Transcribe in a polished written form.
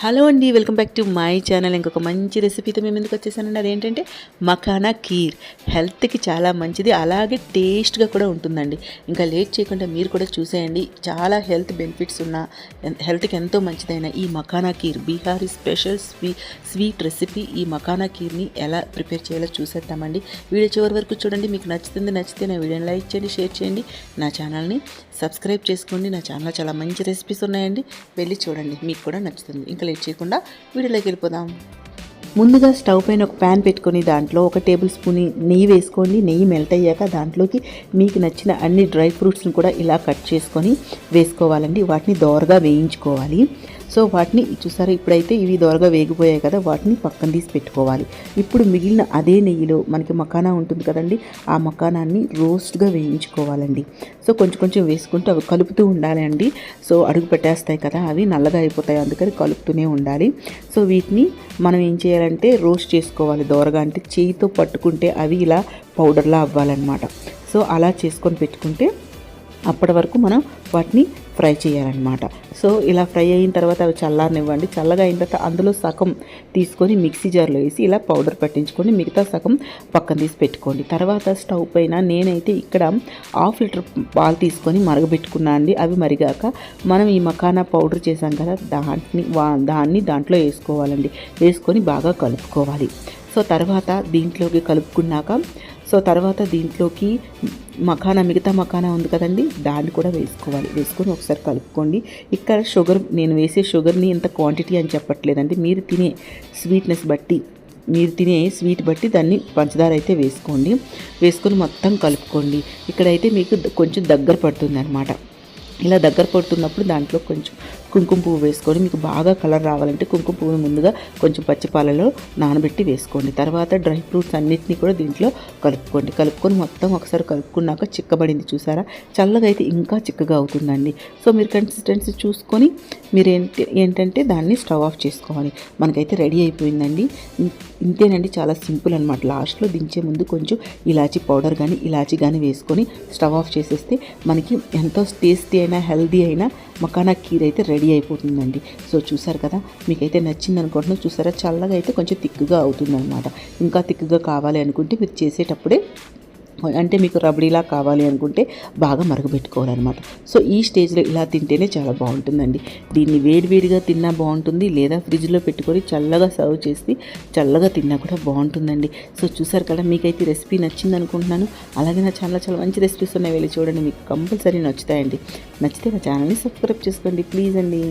Hello అండి, welcome back to my channel. ఇంకొక మంచి రెసిపీతో మేము ఎందుకు వచ్చేసానండి. అదేంటంటే మఖానా కీర్. హెల్త్కి చాలా మంచిది, అలాగే టేస్ట్గా కూడా ఉంటుందండి. ఇంకా లేట్ చేయకుండా మీరు కూడా చూసేయండి. చాలా హెల్త్ బెనిఫిట్స్ ఉన్న, హెల్త్కి ఎంతో మంచిదైన ఈ makhana kheer, Bihari special sweet recipe. ఈ మఖానా కీర్ని ఎలా ప్రిపేర్ చేయాలో చూసేద్దామండి. వీడియో చివరి వరకు చూడండి. మీకు నచ్చితే నా వీడియోని లైక్ చేయండి, షేర్ చేయండి, నా ఛానల్ని సబ్స్క్రైబ్ చేసుకోండి. నా ఛానల్లో చాలా మంచి రెసిపీస్ ఉన్నాయండి, వెళ్ళి చూడండి, మీకు కూడా నచ్చుతుంది. ఇంకా లేట్ చేయకుండా వీడియోలోకి వెళ్ళిపోదాం. ముందుగా స్టవ్ పైన ఒక ప్యాన్ పెట్టుకొని దాంట్లో 1 టేబుల్ స్పూన్ నెయ్యి వేసుకోండి. నెయ్యి మెల్ట్ అయ్యాక దాంట్లోకి మీకు నచ్చిన అన్ని డ్రై ఫ్రూట్స్ని కూడా ఇలా కట్ చేసుకొని వేసుకోవాలండి. వాటిని దోరగా వేయించుకోవాలి. సో వాటిని చూసారా, ఇప్పుడైతే ఇవి దోరగా వేగిపోయాయి కదా, వాటిని పక్కన తీసి పెట్టుకోవాలి. ఇప్పుడు మిగిలిన అదే నెయ్యిలో మనకి మఖానా ఉంటుంది కదండి, ఆ మఖానాన్ని రోస్ట్గా వేయించుకోవాలండి. సో కొంచెం వేసుకుంటూ అవి కలుపుతూ ఉండాలి అండి. సో అడుగు పెట్టేస్తాయి కదా, అవి నల్లగా అయిపోతాయి, అందుకని కలుపుతూనే ఉండాలి. సో వీటిని మనం ఏం చేయాలంటే రోస్ట్ చేసుకోవాలి దోరగా. అంటే చేయితో పట్టుకుంటే అవి ఇలా పౌడర్లా అవ్వాలన్నమాట. సో అలా చేసుకొని పెట్టుకుంటే అప్పటి వరకు మనం వాటిని ఫ్రై చేయాలన్నమాట. సో ఇలా ఫ్రై అయిన తర్వాత అవి చల్లారనివ్వండి. చల్లగా అయిన తర్వాత అందులో సగం తీసుకొని మిక్సీ జార్లో వేసి ఇలా పౌడర్ పట్టించుకొని మిగతా సగం పక్కన తీసి పెట్టుకోండి. తర్వాత స్టవ్ పైన నేనైతే ఇక్కడ 1/2 లీటర్ పాలు తీసుకొని మరగబెట్టుకున్నా అండి. అవి మరిగాక మనం ఈ మఖానా పౌడర్ చేసాం కదా, దాన్ని దాంట్లో వేసుకోవాలండి. వేసుకొని బాగా కలుపుకోవాలి. సో తర్వాత దీంట్లోకి కలుపుకున్నాక దీంట్లోకి మిగతా మఖానా ఉంది కదండి, దాన్ని కూడా వేసుకోవాలి. వేసుకొని ఒకసారి కలుపుకోండి. ఇక్కడ నేను వేసే షుగర్ని ఎంత క్వాంటిటీ అని చెప్పట్లేదండి, మీరు తినే స్వీట్ బట్టి దాన్ని పంచదార అయితే వేసుకోండి. వేసుకొని మొత్తం కలుపుకోండి. ఇక్కడైతే మీకు కొంచెం దగ్గర పడుతుంది అనమాట. ఇలా దగ్గర పడుతున్నప్పుడు దాంట్లో కొంచెం కుంకుమ పువ్వు వేసుకొని, మీకు బాగా కలర్ రావాలంటే కుంకుమ పువ్వుని ముందుగా కొంచెం పచ్చిపాలలో నానబెట్టి వేసుకోండి. తర్వాత డ్రై ఫ్రూట్స్ అన్నిటినీ కూడా దీంట్లో కలుపుకొని మొత్తం ఒకసారి కలుపుకున్నాక చిక్కబడింది చూసారా, చల్లగా అయితే ఇంకా చిక్కగా అవుతుందండి. సో మీరు కన్సిస్టెన్సీ చూసుకొని మీరు ఏంటంటే దాన్ని స్టవ్ ఆఫ్ చేసుకోవాలి. మనకైతే రెడీ అయిపోయిందండి. ఇంతేనండి, చాలా సింపుల్ అనమాట. లాస్ట్లో దించే ముందు కొంచెం ఇలాచీ పౌడర్ కానీ ఇలాచీ కానీ వేసుకొని స్టవ్ ఆఫ్ చేసేస్తే మనకి ఎంతో టేస్టీ అయినా హెల్దీ అయినా మఖానా కీర్ అయితే రెడీ అయిపోతుందండి. సో చూసారు కదా, మీకైతే నచ్చింది అనుకుంటున్నాను. చూసారా, చల్లగా అయితే కొంచెం తిక్కుగా అవుతుందన్నమాట. ఇంకా తిక్కుగా కావాలి అనుకుంటే మీరు చేసేటప్పుడే, అంటే మీకు రబడీలా కావాలి అనుకుంటే బాగా మరగబెట్టుకోవాలన్నమాట. సో ఈ స్టేజ్లో ఇలా తింటేనే చాలా బాగుంటుందండి. దీన్ని వేడివేడిగా తిన్నా బాగుంటుంది, లేదా ఫ్రిడ్జ్లో పెట్టుకొని చల్లగా సర్వ్ చేసి చల్లగా తిన్నా కూడా బాగుంటుందండి. సో చూసారు కదా, మీకైతే రెసిపీ నచ్చింది అనుకుంటున్నాను. అలాగే నా ఛానల్లో చాలా మంచి రెసిపీస్ ఉన్నాయి, వెళ్ళి చూడండి, మీకు కంపల్సరీ నచ్చుతాయండి. నచ్చితే నా ఛానల్ని సబ్స్క్రైబ్ చేసుకోండి ప్లీజ్ అండి.